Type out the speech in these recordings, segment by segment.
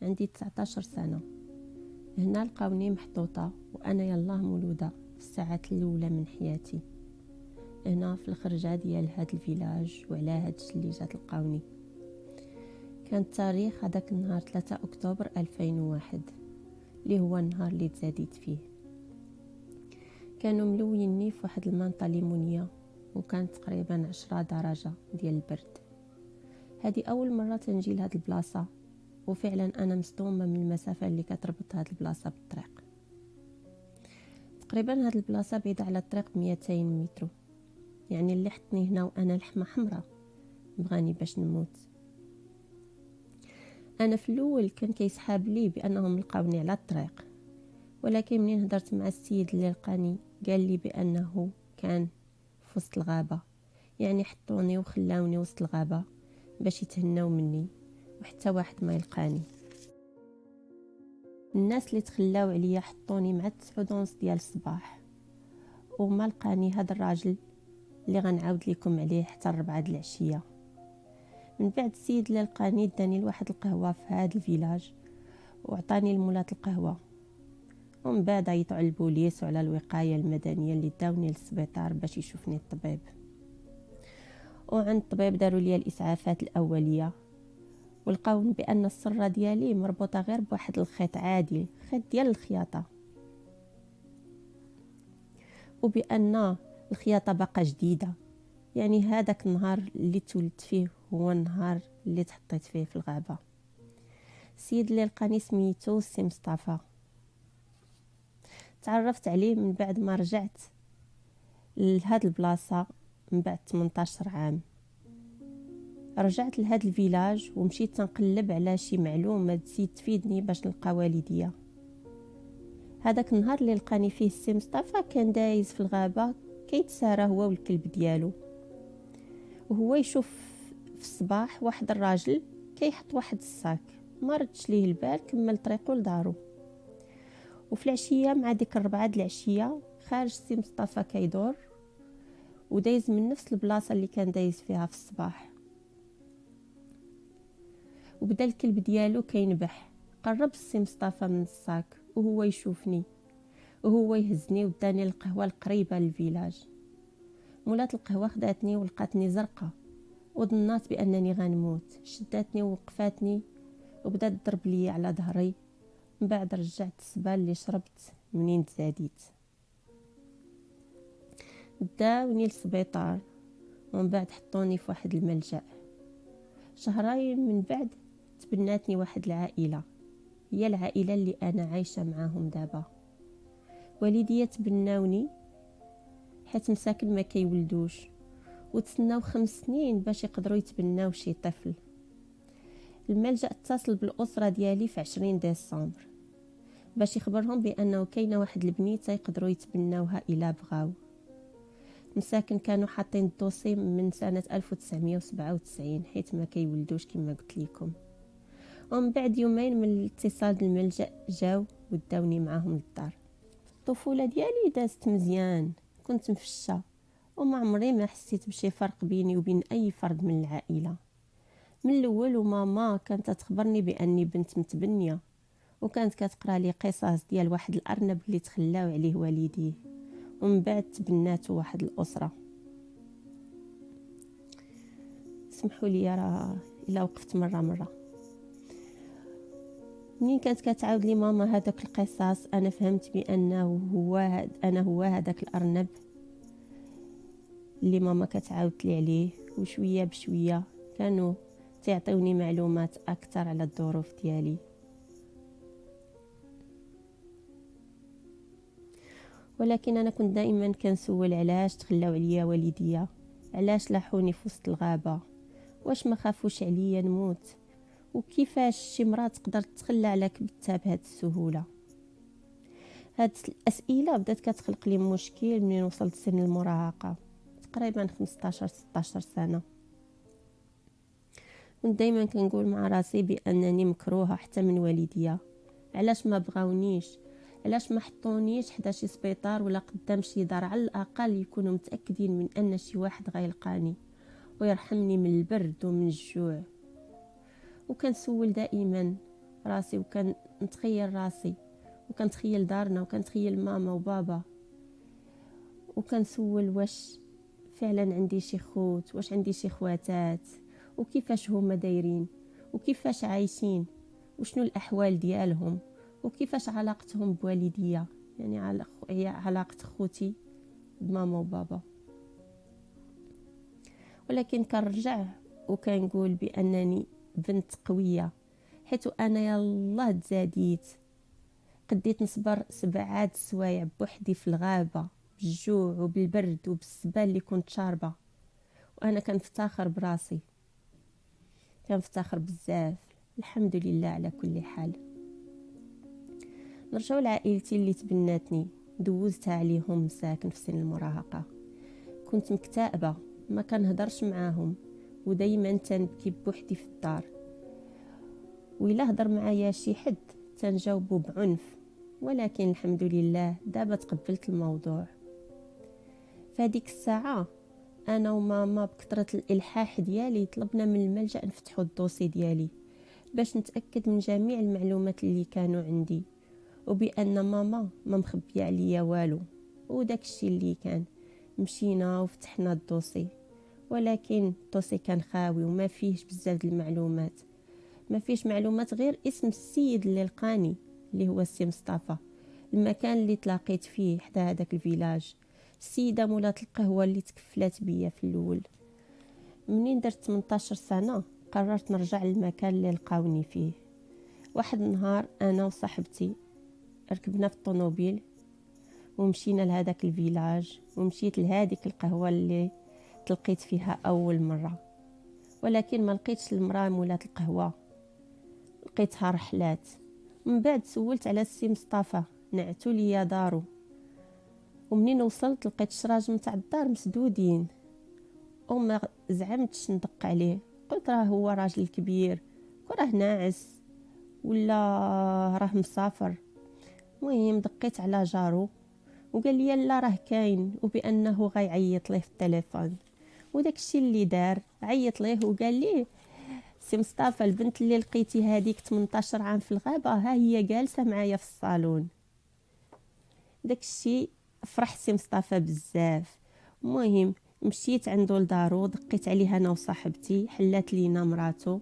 عندي 19 سنة. هنا لقاوني محطوطة وأنا يلاه مولودة في الساعات الأولى من حياتي، هنا في الخرجة ديال هاد الفيلاج. وعلى هاد الشي اللي جات لقاوني كان التاريخ هذاك النهار 3 أكتوبر 2001 اللي هو النهار اللي تزاديت فيه. كانوا ملويني في واحد المنطقة ليمونية وكانت تقريبا 10 درجة ديال البرد. هذه أول مرة تنجي لهاد البلاصة، وفعلا أنا مصدومة من المسافة اللي كتربط هاد البلاصة بالطريق. تقريبا هاد البلاصة بعيدة على الطريق 200 متر، يعني اللي حطني هنا وأنا لحمة حمراء بغاني باش نموت. أنا في الأول كان كيسحاب لي بأنهم لقاوني على الطريق، ولكن منين هدرت مع السيد اللي لقاني قال لي بأنه كان في وسط الغابة، يعني حطوني وخلاوني وسط الغابة باش يتهناو مني وحتى واحد ما يلقاني. الناس اللي تخلاو عليا حطوني مع 9:30 ديال الصباح، وما لقاني هذا الراجل اللي غنعاود لكم عليه حتى 4 د العشيه. من بعد السيد اللي لقاني داني لواحد القهوه في هذا الفيلاج وعطاني المولات القهوه، ومن بعد عيطوا على البوليس وعلى الوقايه المدنيه اللي داوني للسبيطار باش يشوفني الطبيب. وعند الطبيب داروا لي الاسعافات الاوليه ولقاو بان السره ديالي مربوطه غير بواحد الخيط عادي، خيط ديال الخياطه، وبان الخياطه باقا جديده، يعني هذاك النهار اللي تولدت فيه هو النهار اللي تحطيت فيه في الغابه. السيد اللي لقاني سميتو سي مصطفى، تعرفت عليه من بعد ما رجعت لهاد البلاصه من بعد 18 عام. رجعت لهاد الفيلاج ومشيت تنقلب على شي معلومه تزيد تفيدني باش نلقى والديا. هذاك النهار اللي لقاني فيه السي مصطفى كان دايز في الغابه كيتسارى هو والكلب ديالو، وهو يشوف في الصباح واحد الراجل كيحط واحد الساك، ما ردش ليه البال، كمل طريقه لدارو. وفي العشيه مع ديك 4 د العشيه خارج السي مصطفى كيدور ودايز من نفس البلاصه اللي كان دايز فيها في الصباح. وبدا الكلب ديالو كينبح. قرب السي مصطفى من الساك وهو يشوفني وهو يهزني وداني القهوه القريبه للفيلاج. مولات القهوه خداتني ولقاتني زرقه وظنات بانني غنموت، شداتني ووقفاتني وبدات تضرب لي على ظهري. من بعد رجعت السبال اللي شربت منين تزاديت. داوني للسبيطار ومن بعد حطوني في واحد الملجأ. شهرين من بعد تبناتني واحد العائله، هي العائله اللي انا عايشه معاهم دابا. والديا تبناوني حيت مساكن ما كيولدوش، وتسناو 5 سنين باش يقدروا يتبناو شي طفل. الملجأ اتصل بالأسرة ديالي في 20 ديسمبر باش يخبرهم بأنه كاينه واحد البنيته يقدروا يتبناوها إلا بغاو. المساكن كانوا حاطين الدوسي من سنة 1997 حيت ما كيولدوش كما قلت لكم. ومن بعد يومين من الاتصال بالملجأ جاو وداوني معاهم للدار. الطفولة ديالي دازت مزيان، كنت مفشة وما عمري ما حسيت بشي فرق بيني وبين أي فرد من العائلة. من الاول وماما كانت تخبرني باني بنت متبنيه، وكانت كتقرا لي قصص ديال واحد الارنب اللي تخلاو عليه والديه ومن بعد تبناته واحد الاسره. سمحوا لي راه الا وقفت مره. منين كانت كتعاود لي ماما هذاك القصص انا فهمت بانه هو هذاك الارنب اللي ماما كتعاود لي عليه. وشويه بشويه كانوا تعطيوني معلومات اكثر على الظروف ديالي. ولكن انا كنت دائما كنسول علاش تخلاو عليا والديا، علاش لاحوني في وسط الغابه، واش ما خافوش عليا نموت، وكيفاش شي مراه تقدر تتخلى على كبتها بهذه السهوله. هاد الاسئله بدات كتخلق لي مشكل منين وصلت سن المراهقه، تقريبا 15 16 سنه. كنت دائما كنقول مع راسي بانني مكروهه حتى من والديا. علاش ما بغاونيش؟ علاش ما حطونيش حدا شي سبيطار ولا قدام شي دار، على الاقل يكونوا متاكدين من ان شي واحد غيلقاني ويرحمني من البرد ومن الجوع. وكنسول دائما راسي وكان نتخيل راسي وكنتخيل دارنا وكنتخيل ماما وبابا، وكنسول واش فعلا عندي شي خوت، واش عندي شي خواتات، وكيفاش هما دايرين وكيفاش عايشين وشنو الاحوال ديالهم وكيفاش علاقتهم بوالديا، يعني هي علاقه خوتي بماما وبابا. ولكن كنرجع وكنقول بانني بنت قويه، حيث انا يلاه تزاديت، قديت نصبر 7 سوايع بوحدي في الغابه بالجوع وبالبرد وبالسبال اللي كنت شاربه، وانا كنفتخر براسي، كنفتخر بزاف. الحمد لله على كل حال. نرجعو لعائلتي اللي تبناتني، دوزتها عليهم ساكن في سن المراهقه. كنت مكتئبه، ما كنهضرش معاهم، ودايما تنبكي بوحدي في الدار، وإلا هضر معايا شي حد تنجاوبو بعنف. ولكن الحمد لله دابا تقبلت الموضوع. فهاديك الساعه انا وماما بكثره الالحاح ديالي طلبنا من الملجأ نفتحوا الدوسي ديالي باش نتاكد من جميع المعلومات اللي كانوا عندي، وبان ماما ما مخبيه عليا والو. وداك الشيء اللي كان، مشينا وفتحنا الدوسي، ولكن الدوسي كان خاوي وما فيهش بزاف المعلومات، ما فيش معلومات غير اسم السيد اللي لقاني، اللي هو السي مصطفى، المكان اللي تلاقيت فيه حدا هذاك الفيلاج، السيده مولات القهوه اللي تكفلات بيا في الاول. منين درت 18 سنه قررت نرجع للمكان اللي لقاوني فيه. واحد النهار انا وصاحبتي ركبنا في الطوموبيل ومشينا لهذاك الفيلاج، ومشيت لهذيك القهوه اللي تلقيت فيها اول مره، ولكن ما لقيتش المراه مولات القهوه، لقيتها رحلات. من بعد سولت على السي مصطفى، نعتو ليا دارو، ومنين وصلت لقيت الشراجم تاع الدار مسدودين، وما زعمتش ندق عليه. قلت راه هو راجل كبير وراه ناعس ولا راه مسافر. المهم دقيت على جارو وقال لي لا راه كاين، وبانه غيعيط ليه في التليفون. وداك الشيء اللي دار، عيط ليه وقال لي سي مصطفى البنت اللي لقيتي هذيك 18 عام في الغابه ها هي جالسه معايا في الصالون. داك الشيء فرح سي مصطفى بزاف. المهم مشيت عنده لدارو، دقيت عليه انا وصاحبتي، حلات لينا مراتو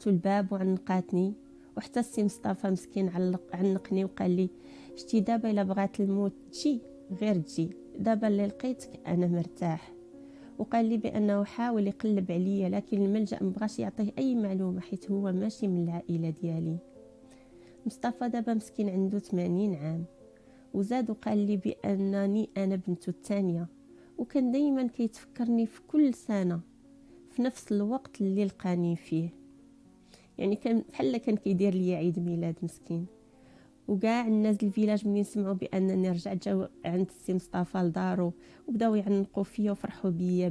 الباب وعنقاتني. وحتى السي مصطفى مسكين عنقني وقال لي شتي دابا الا بغات الموت تجي غير تجي، دابا اللي لقيتك انا مرتاح. وقال لي بانه حاول يقلب عليا، لكن الملجأ مبغاش يعطيه اي معلومه حيت هو ماشي من العائله ديالي. مصطفى دابا مسكين عنده 80 عام، وزاد وقال لي بانني انا بنته الثانيه، وكان دايما كيتفكرني في كل سنه في نفس الوقت اللي لقاني فيه، يعني كان بحال كان كيدير لي عيد ميلاد مسكين. وكاع الناس الفيلاج منين سمعوا بانني رجعت جاو عند السي مصطفى لدارو وبداو يعنقوا فيا وفرحوا بيا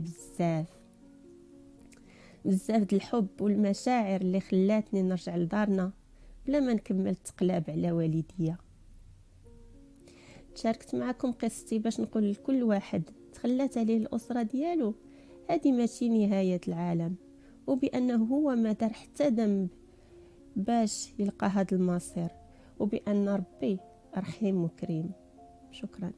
بزاف د الحب والمشاعر اللي خلاتني نرجع لدارنا بلا ما نكمل تقلاب على والديا. تشاركت معكم قصتي باش نقول لكل واحد تخلات عليه الأسرة ديالو هذه ماشي نهاية العالم، وبأنه هو ما دار حتى ذنب باش يلقى هذا المصير، وبأن ربي رحيم وكريم. شكرا.